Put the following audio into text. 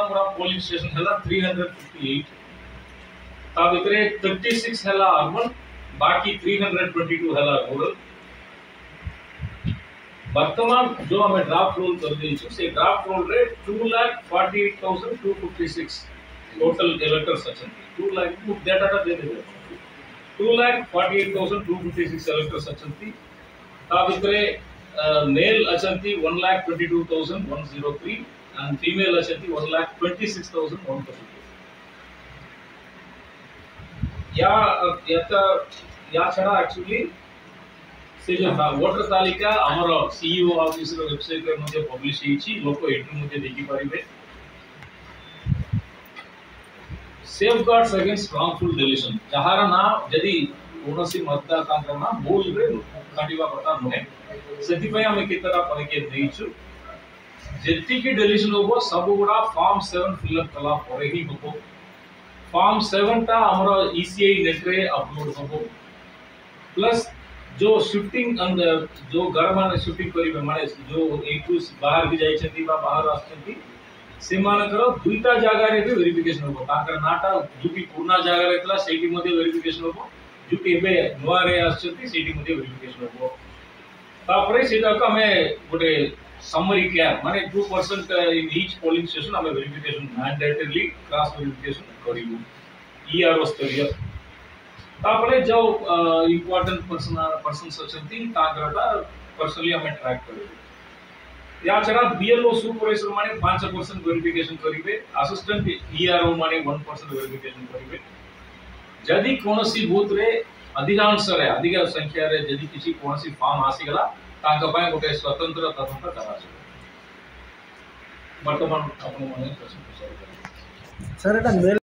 गुड़ा polling station है 358 ता भितरे 36 है अर्बन बाकी 322 है रूरल। वर्तमान जो हमें ड्राफ्ट रोल कर देइछु से ड्राफ्ट रोल रे 2,48,256 टोटल इलेक्टर्स अछंती 2 लाख डेटा टा दे दे 2,48,256 इलेक्टर्स अछंती ता भितरे मेल अछंती 1,22,103 and female अछंती 1,26,132 या छड़ा एक्चुअली से जो वोटर तालिका हमर सीईओ ऑफिस रो वेबसाइट रे मध्ये पब्लिश हेची लोक एंट्री मध्ये देखि परिबे। सेफगार्ड्स अगेंस्ट रॉन्गफुल डिलीशन जहार ना यदि कोनोसी मतदाता ना भूल रे काटिबा कथा नहे सेति पय हम केतरा परिके देइछु जेति की डिलीशन होबो सब गुडा फॉर्म 7 फिल अप कला परे ही होबो। फॉर्म 7 ता हमर ईसीआई नेट रे अपलोड होबो प्लस जो शिफ्टिंग जो घर माने शिफ्टिंग करिबे माने जो एटू बाहर भी जाय छथि बा बाहर आछथि से मानकर दुईटा जागा रे भी वेरिफिकेशन होबो ताकर नाटा जुटी पुरना जागा रेतला सेठी मध्ये वेरिफिकेशन होबो जुटी बे नोआ रे आछथि सेठी मध्ये वेरिफिकेशन होबो तापरे सेटा का हमें गोटे समरी क्लियर माने 2% इन ईच पोलिंग स्टेशन हमें वेरिफिकेशन मैंडेटरीली क्रॉस वेरिफिकेशन करिबो ईआरओ स्तरीय तापरे जो इंपोर्टेंट पर्सन्स अछंती ताकरटा पर्सनली हमें ट्रैक करिबे। या छड़ा बीएलओ सुपरवाइजर माने 5% वेरिफिकेशन करिबे असिस्टेंट ईआरओ माने 1% वेरिफिकेशन करिबे। जदि कोनोसी बूथ रे अधिकांश रे अधिक संख्या रे जदि किसी कोनोसी फॉर्म आसीगला ताका पय गोटे स्वतंत्र तदंत करासे। वर्तमान अपन माने प्रश्न सर एटा